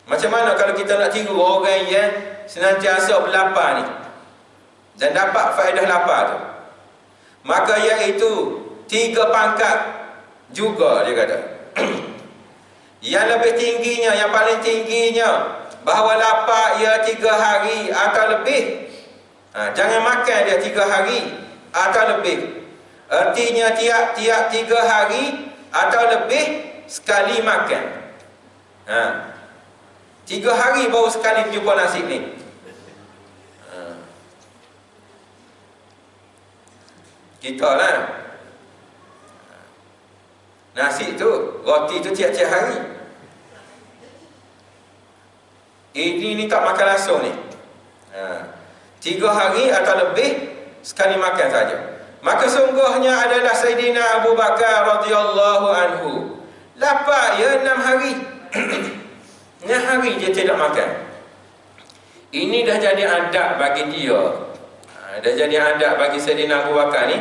Macam mana kalau kita nak tiru orang yang senantiasa berlapar ni dan dapat faedah lapar tu? Maka iaitu 3 pangkat juga dia kata. Yang lebih tingginya, yang paling tingginya, bahawa lapar ia 3 hari atau lebih. Jangan makan dia 3 hari atau lebih. Artinya tiap-tiap 3 hari atau lebih sekali makan. 3 hari baru sekali berjumpa nasi ni. Kita lah Nasi tu, roti tu tiap-tiap hari. Ini tak makan langsung ni. 3 hari atau lebih sekali makan saja. Maka sungguhnya adalah Sayyidina Abu Bakar radhiyallahu anhu lapar 6 hari. 6 hari dia tidak makan. Ini dah jadi adab bagi dia. Dah jadi adab bagi Sayyidina Abu Bakar ni.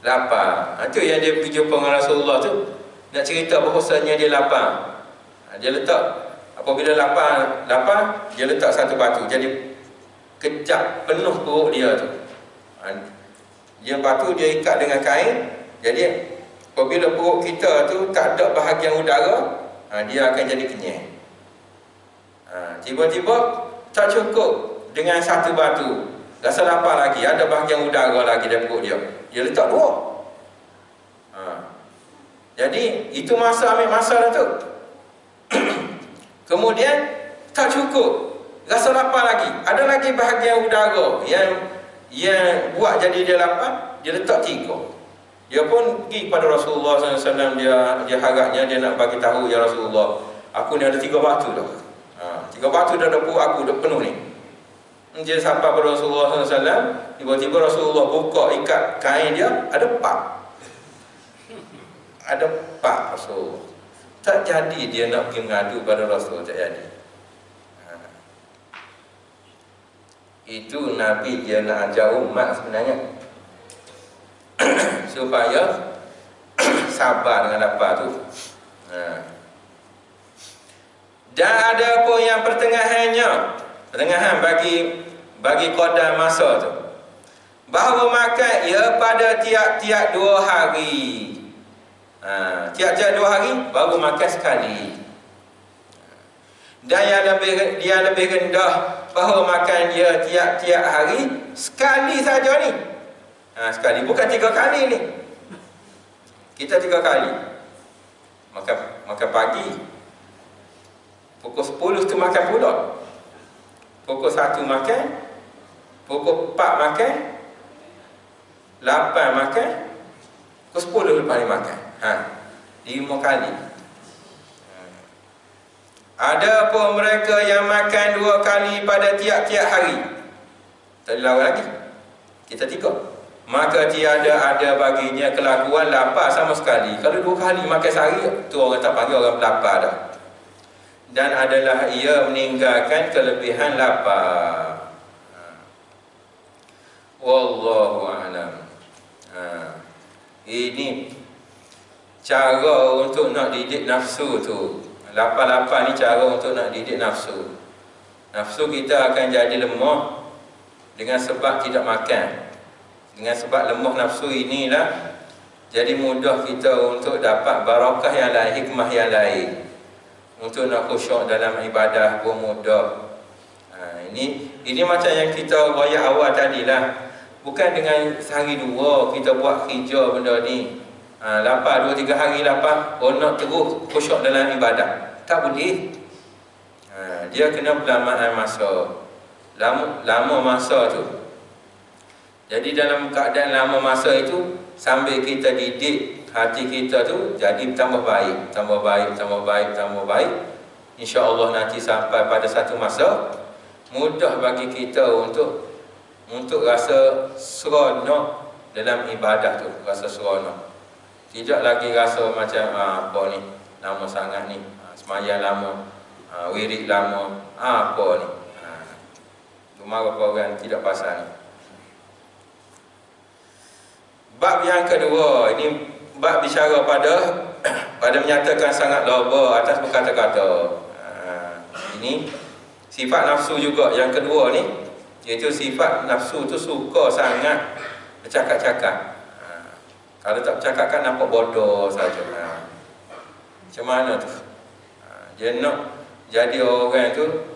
Lapar. Itu yang dia pergi jumpa dengan Rasulullah tu, nak cerita bahawasanya dia lapar. Dia letak, apabila lapar dia letak satu batu, jadi kejap penuh perut dia tu. Dia batu dia ikat dengan kain, jadi apabila perut kita tu tak ada bahagian udara, dia akan jadi kenyang. Tiba-tiba tak cukup dengan satu batu, rasa lapar lagi, ada bahagian udara lagi dalam perut dia, dia letak 2. Jadi itu ambil masa dah tu. Kemudian tak cukup, rasa lapar lagi, ada lagi bahagian udara yang buat jadi dia lapar, dia letak 3. Dia pun pergi pada Rasulullah SAW, dia harapnya dia nak bagi tahu, ya Rasulullah, aku ni ada 3 batu dah. 3 batu dah ada perut aku dah penuh ni. Dia sampai pada Rasulullah SAW, tiba-tiba Rasulullah buka ikat kain dia, ada 4. Ada 4 Rasul. Tak jadi dia nak pergi mengadu pada Rasul, tak jadi. Itu Nabi dia nak ajar umat sebenarnya supaya sabar dengan lapar tu. Dan ada pun yang pertengahan bagi qadar masa tu, bahawa makan ia pada tiap-tiap 2 hari. Tiap-tiap 2 hari baru makan sekali. Dan yang lebih rendah, bahawa makan dia tiap-tiap hari sekali saja ni. Sekali, bukan 3 kali ni. Kita 3 kali. Makan pagi, pukul 10 tu makan pula, pukul 1 makan, pukul 4 makan, 8 makan, pukul 10 lepas ni makan. 5 kali. Ada pun mereka yang makan 2 kali pada tiap-tiap hari. Tak lawan lagi. Kita 3. Maka tiada ada baginya kelakuan lapar sama sekali. Kalau 2 kali makan sehari, tu orang tak panggil orang lapar dah. Dan adalah ia meninggalkan kelebihan lapar. Wallahu a'lam. Ini cara untuk nak didik nafsu tu. Lapar-lapar ni cara untuk nak didik nafsu. Nafsu kita akan jadi lemah dengan sebab tidak makan. Dengan sebab lemah nafsu inilah jadi mudah kita untuk dapat barakah yang lain, hikmah yang lain. Untuk nak khusyuk dalam ibadah pun mudah. Ini macam yang kita royak awal tadilah. Bukan dengan sehari 2 kita buat kerja benda ni. Lapar 2-3 hari lapar, nak terus khusyuk dalam ibadah, tak boleh. Dia kena berlamaan masa, lama masa tu. Jadi dalam keadaan lama masa itu, sambil kita didik hati kita tu jadi tambah baik, tambah baik, tambah baik, tambah baik. InsyaAllah nanti sampai pada satu masa mudah bagi kita untuk rasa seronok dalam ibadah tu, rasa seronok. Tidak lagi rasa macam apa ni, lama sangat ni, sembahyang lama, wirid lama, apa ni. Cuma orang tidak pasal ni. Bab yang kedua, ini bab bicara pada menyatakan sangat loba atas berkata-kata. Ini sifat nafsu juga yang kedua ni, iaitu sifat nafsu tu suka sangat bercakap-cakap. Kalau tak bercakap kan nampak bodoh saja. Macam mana tu? Dia nak jadi orang tu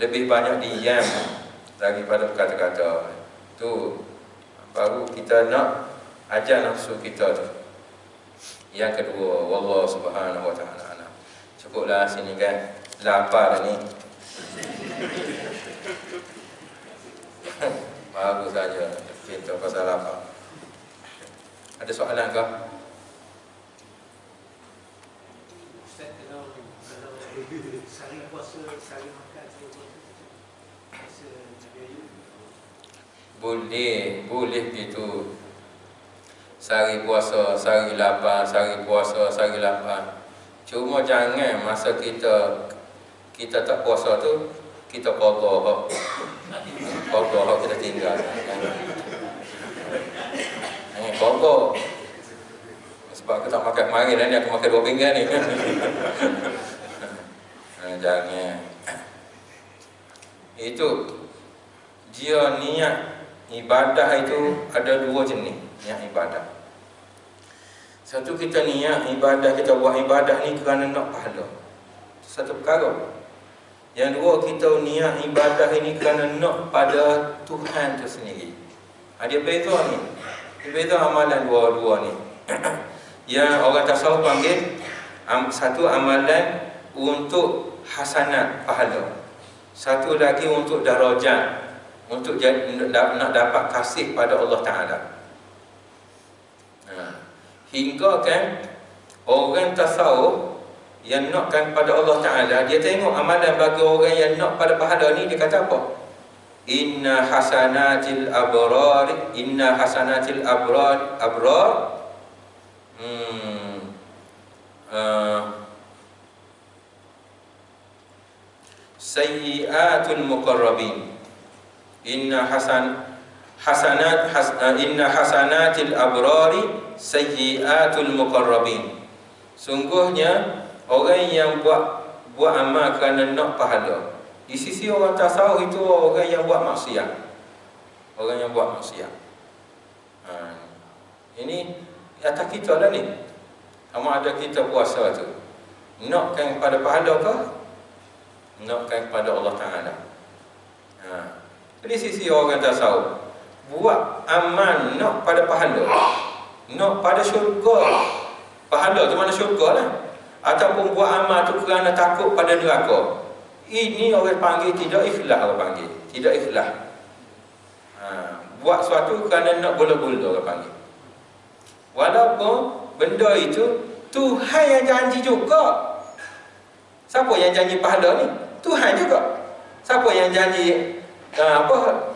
lebih banyak diam daripada berkata-kata. Tu baru kita nak ajar nafsu kita tu. Yang kedua, wallahu subhanahu wa ta'ala. Cukuplah sini kan, lapar ni. Baru saja kita pasal lapar. Ada soalan kah? Ustaz, kalau sehari puasa, sehari makan, sehari puasa Nabi Ayub. Boleh gitu. Sehari puasa, sehari lapar, sehari puasa, sehari lapar. Cuma jangan masa kita tak puasa tu kita kotor kita tinggal. Kotor. Sebab aku tak makan kemarin ni, aku makan 2 pinggan ni. Jangan. Itu dia niat ibadah itu ada 2 jenis niat ibadah. Satu, kita niat ibadah, kita buat ibadah ni kerana nak pahala. Satu perkara. Yang 2, kita niat ibadah ini kerana nak pada Tuhan tu sendiri. Dia beza ni. Dia beza amalan dua-dua ni. Yang orang tasawuf panggil satu amalan untuk hasanat pahala. Satu lagi untuk darajat, untuk nak dapat kasih pada Allah Ta'ala. Hingga kan orang tasawuf yang nakkan pada Allah Ta'ala, dia tengok amalan bagi orang yang nak pada pahala ni, dia kata apa? Inna hasanatil abrar sayyiatul muqarrabin. Inna hasanatil abrari sayyiatul muqarrabin. Sungguhnya orang yang buat amal kerana nak pahala, di sisi orang tasawuf itu orang yang buat maksiat. Orang yang buat maksiat. Ini atas kita lah ni. Sama ada kita puasa tu nakkan pada pahala ke? Nakkan kepada Allah Ta'ala. Di sisi orang tasawuf, buat amal nak pada pahala, nak pada syurga. Pahala tu mana syurga lah. Ataupun buat amal tu kerana takut pada neraka. Ini orang panggil tidak ikhlas. Orang panggil tidak ikhlas. Buat sesuatu kerana nak bola-bola, orang panggil. Walaupun benda itu Tuhan yang janji juga. Siapa yang janji pahala ni? Tuhan juga. Siapa yang janji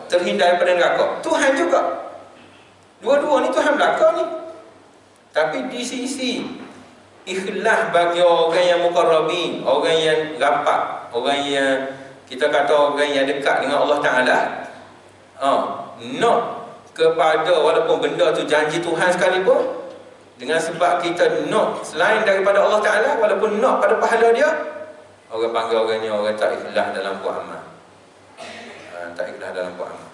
terhindar daripada neraka? Tuhan juga. Dua-dua ni Tuhan belaka ni. Tapi di sisi ikhlas bagi orang yang muqarrabin, orang yang rapat, orang yang kita kata orang yang dekat dengan Allah Ta'ala, nak kepada walaupun benda tu janji Tuhan sekalipun, dengan sebab kita nak selain daripada Allah Ta'ala, walaupun nak pada pahala dia, orang panggil orang ni orang tak ikhlas dalam buat amal. Tak ikhlas dalam buat amal.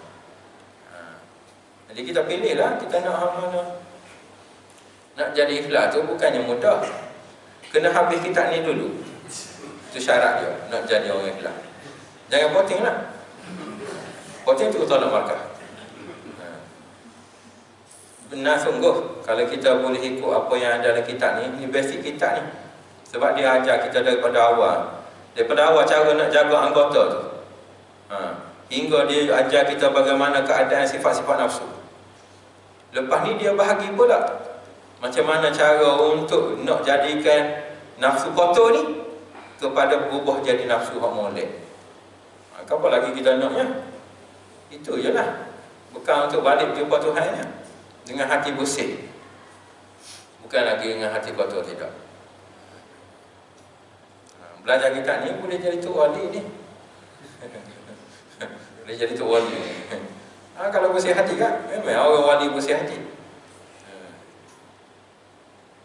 Jadi kita pilih lah, kita nak mana. Nak jadi ikhlas tu bukannya mudah. Kena habis kitab ni dulu. Itu syarat dia, nak jadi orang ikhlas. Jangan poting lah. Poting tu tolak markah. Benar sungguh kalau kita boleh ikut apa yang ada dalam kitab ni basic kitab ni. Sebab dia ajar kita daripada awal. Daripada awal cara nak jaga anggota tu. Hingga dia ajar kita bagaimana keadaan sifat-sifat nafsu. Lepas ni dia bahagi pula macam mana cara untuk nak jadikan nafsu kotor ni kepada berubah jadi nafsu hak molek. Apa lagi kita naknya? Itu je lah. Bukan untuk balik jumpa Tuhannya dengan hati bersih. Bukan lagi dengan hati kotor, tidak. Belajar kitab ni boleh jadi tu wali ni. Boleh jadi tu wali. Kalau bersih hati kan, memang orang wali bersih hati.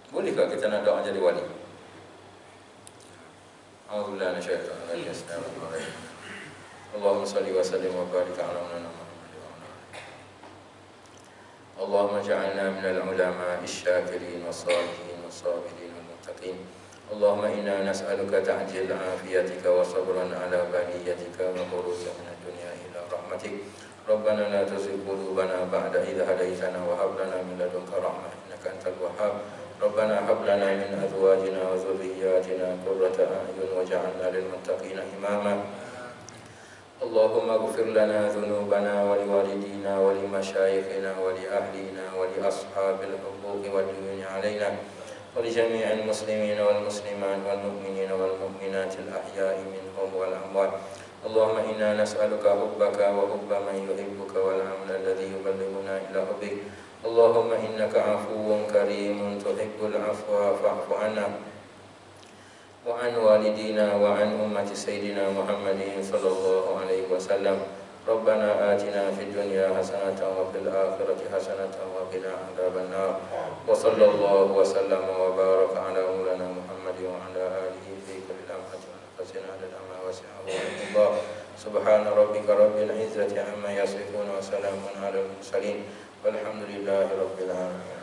Bolehkah kita nak doa jadi wali? Alhamdulillah, Allahumma salli wa sallim wa barik ala Muhammad. Allahumma ja'alna minal ulama isyakirin wa salihin wa sabirin wa muttaqin. Allahumma inna nas'aluka ta'jil afiyatika wa sabran ala baliyatika wa khuruja min ad-dunya ila rahmatik. Rabbana la tuzigh qulubana ba'da idh hadaytana wa hab lana min ladunka rahmah innaka antal wahhab. Rabbana hab lana min azwajina wa dhurriyyatina qurrata a'yun waj'alna lil muttaqina imama. Allahumma ighfir lana dhunubana wa liwalidina wa limashayikhina wa li ahlina wa li ashabil huquqi wad duyuni alaina. ولجميع المسلمين والمسلمات والمؤمنين والمؤمنات الأحياء منهم والأموات. اللهم إنا نسألك حبك وحب من يحبك والعمل الذي يبلغنا إلى حبك. اللهم إنك عفو كريم تحب العفو فاعف عنا وعن والدينا وعن أمة سيدنا محمد صلى الله عليه وسلم. ربنا آتنا في الدنيا حسنة وفي الآخرة حسنة وقنا عذاب النار. وصلى الله وسلم وبارك على مولانا محمد وعلى آله في كل لمحة ونفس عدد ما وسعه الله. سبحان ربك رب العزة عما يصفون وسلام على المرسلين والحمد لله رب العالمين.